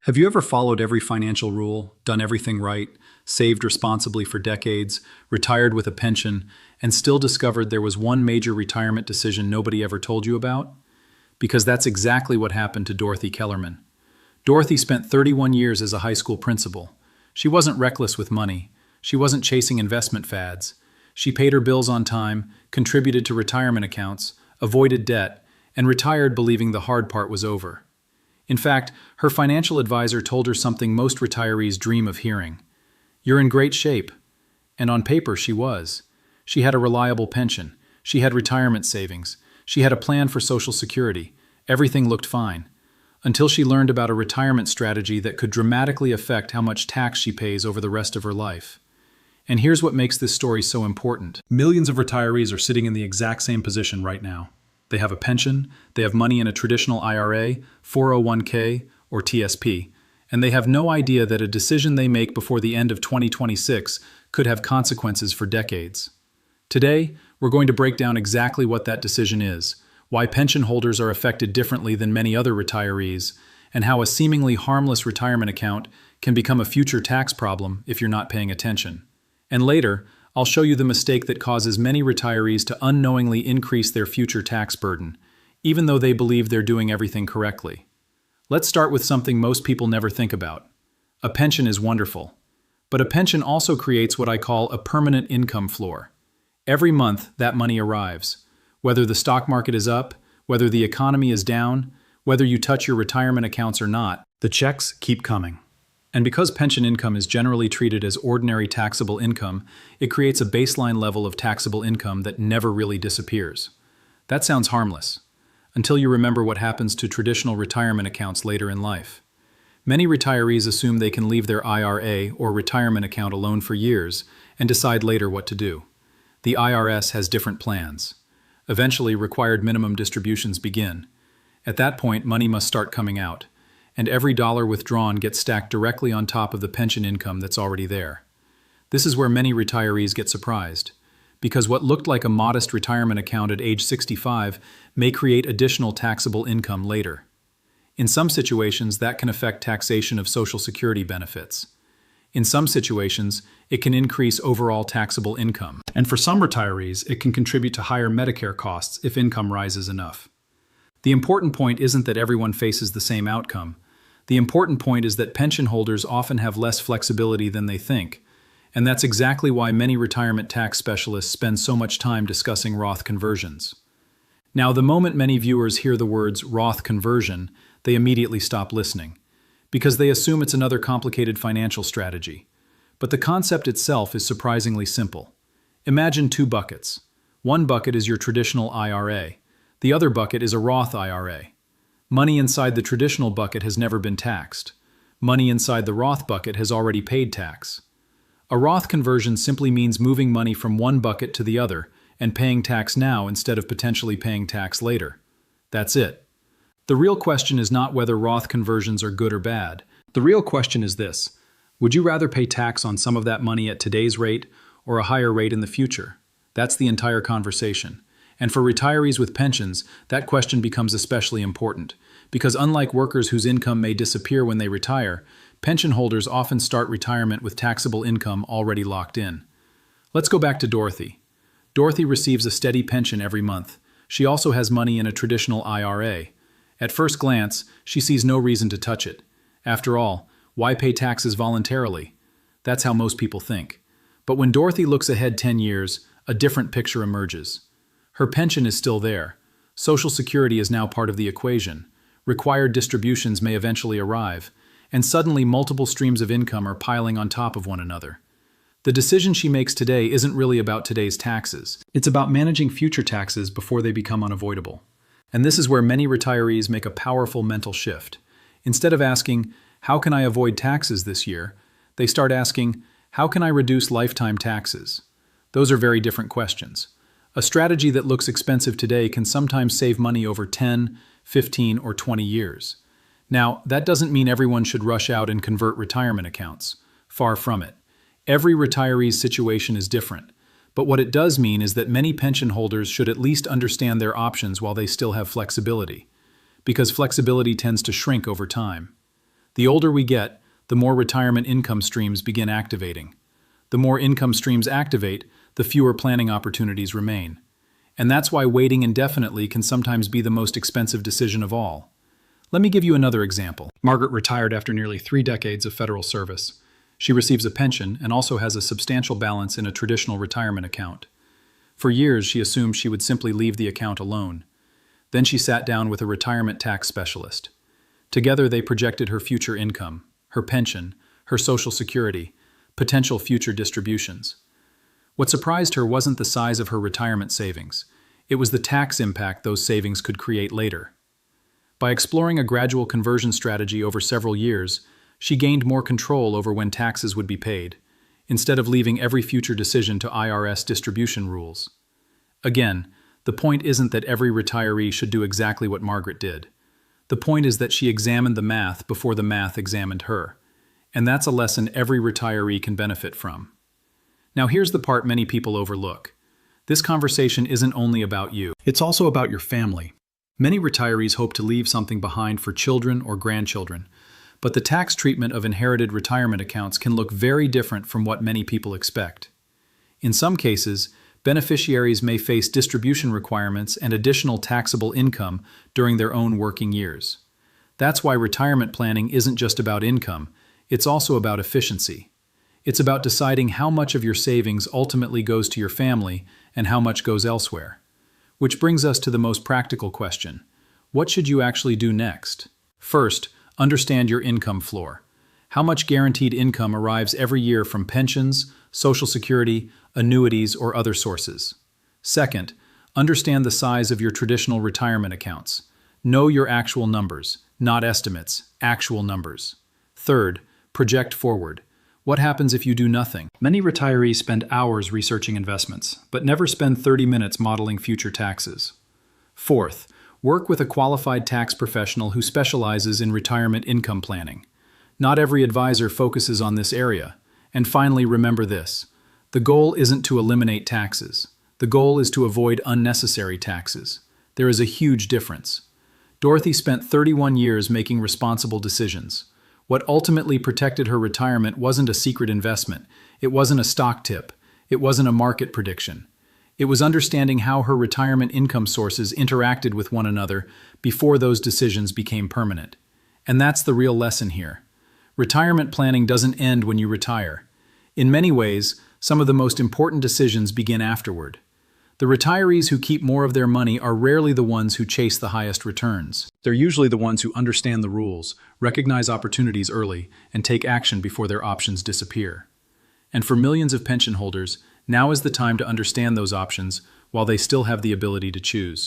Have you ever followed every financial rule, done everything right, saved responsibly for decades, retired with a pension, and still discovered there was one major retirement decision nobody ever told you about? Because that's exactly what happened to Dorothy Kellerman. Dorothy spent 31 years as a high school principal. She wasn't reckless with money. She wasn't chasing investment fads. She paid her bills on time, contributed to retirement accounts, avoided debt, and retired believing the hard part was over. In fact, her financial advisor told her something most retirees dream of hearing. "You're in great shape." And on paper, she was. She had a reliable pension. She had retirement savings. She had a plan for Social Security. Everything looked fine. Until she learned about a retirement strategy that could dramatically affect how much tax she pays over the rest of her life. And here's what makes this story so important. Millions of retirees are sitting in the exact same position right now. They have a pension, they have money in a traditional IRA, 401k, or TSP, and they have no idea that a decision they make before the end of 2026 could have consequences for decades. Today, we're going to break down exactly what that decision is, why pension holders are affected differently than many other retirees, and how a seemingly harmless retirement account can become a future tax problem if you're not paying attention. And later, I'll show you the mistake that causes many retirees to unknowingly increase their future tax burden, even though they believe they're doing everything correctly. Let's start with something most people never think about. A pension is wonderful, but a pension also creates what I call a permanent income floor. Every month, that money arrives. Whether the stock market is up, whether the economy is down, whether you touch your retirement accounts or not, the checks keep coming. And because pension income is generally treated as ordinary taxable income, it creates a baseline level of taxable income that never really disappears. That sounds harmless, until you remember what happens to traditional retirement accounts later in life. Many retirees assume they can leave their IRA or retirement account alone for years and decide later what to do. The IRS has different plans. Eventually, required minimum distributions begin. At that point, money must start coming out, and every dollar withdrawn gets stacked directly on top of the pension income that's already there. This is where many retirees get surprised, because what looked like a modest retirement account at age 65 may create additional taxable income later. In some situations, that can affect taxation of Social Security benefits. In some situations, it can increase overall taxable income. And for some retirees, it can contribute to higher Medicare costs if income rises enough. The important point isn't that everyone faces the same outcome. The important point is that pension holders often have less flexibility than they think, and that's exactly why many retirement tax specialists spend so much time discussing Roth conversions. Now, the moment many viewers hear the words Roth conversion, they immediately stop listening, because they assume it's another complicated financial strategy. But the concept itself is surprisingly simple. Imagine two buckets. One bucket is your traditional IRA. The other bucket is a Roth IRA. Money inside the traditional bucket has never been taxed. Money inside the Roth bucket has already paid tax. A Roth conversion simply means moving money from one bucket to the other and paying tax now instead of potentially paying tax later. That's it. The real question is not whether Roth conversions are good or bad. The real question is this: would you rather pay tax on some of that money at today's rate or a higher rate in the future? That's the entire conversation. And for retirees with pensions, that question becomes especially important, because unlike workers whose income may disappear when they retire, pension holders often start retirement with taxable income already locked in. Let's go back to Dorothy. Dorothy receives a steady pension every month. She also has money in a traditional IRA. At first glance, she sees no reason to touch it. After all, why pay taxes voluntarily? That's how most people think. But when Dorothy looks ahead 10 years, a different picture emerges. Her pension is still there. Social Security is now part of the equation. Required distributions may eventually arrive, and suddenly multiple streams of income are piling on top of one another. The decision she makes today isn't really about today's taxes. It's about managing future taxes before they become unavoidable. And this is where many retirees make a powerful mental shift. Instead of asking, "How can I avoid taxes this year?" they start asking, "How can I reduce lifetime taxes?" Those are very different questions. A strategy that looks expensive today can sometimes save money over 10, 15, or 20 years. Now, that doesn't mean everyone should rush out and convert retirement accounts. Far from it. Every retiree's situation is different. But what it does mean is that many pension holders should at least understand their options while they still have flexibility, because flexibility tends to shrink over time. The older we get, the more retirement income streams begin activating. The more income streams activate, the fewer planning opportunities remain. And that's why waiting indefinitely can sometimes be the most expensive decision of all. Let me give you another example. Margaret retired after nearly 3 decades of federal service. She receives a pension and also has a substantial balance in a traditional retirement account. For years, she assumed she would simply leave the account alone. Then she sat down with a retirement tax specialist. Together, they projected her future income, her pension, her Social Security, potential future distributions. What surprised her wasn't the size of her retirement savings. It was the tax impact those savings could create later. By exploring a gradual conversion strategy over several years, she gained more control over when taxes would be paid, instead of leaving every future decision to IRS distribution rules. Again, the point isn't that every retiree should do exactly what Margaret did. The point is that she examined the math before the math examined her. And that's a lesson every retiree can benefit from. Now here's the part many people overlook. This conversation isn't only about you. It's also about your family. Many retirees hope to leave something behind for children or grandchildren, but the tax treatment of inherited retirement accounts can look very different from what many people expect. In some cases, beneficiaries may face distribution requirements and additional taxable income during their own working years. That's why retirement planning isn't just about income, it's also about efficiency. It's about deciding how much of your savings ultimately goes to your family and how much goes elsewhere. Which brings us to the most practical question. What should you actually do next? First, understand your income floor. How much guaranteed income arrives every year from pensions, Social Security, annuities, or other sources? Second, understand the size of your traditional retirement accounts. Know your actual numbers, not estimates, actual numbers. Third, project forward. What happens if you do nothing? Many retirees spend hours researching investments, but never spend 30 minutes modeling future taxes. Fourth, work with a qualified tax professional who specializes in retirement income planning. Not every advisor focuses on this area. And finally, remember this. The goal isn't to eliminate taxes. The goal is to avoid unnecessary taxes. There is a huge difference. Dorothy spent 31 years making responsible decisions. What ultimately protected her retirement wasn't a secret investment. It wasn't a stock tip. It wasn't a market prediction. It was understanding how her retirement income sources interacted with one another before those decisions became permanent. And that's the real lesson here. Retirement planning doesn't end when you retire. In many ways, some of the most important decisions begin afterward. The retirees who keep more of their money are rarely the ones who chase the highest returns. They're usually the ones who understand the rules, recognize opportunities early, and take action before their options disappear. And for millions of pension holders, now is the time to understand those options while they still have the ability to choose.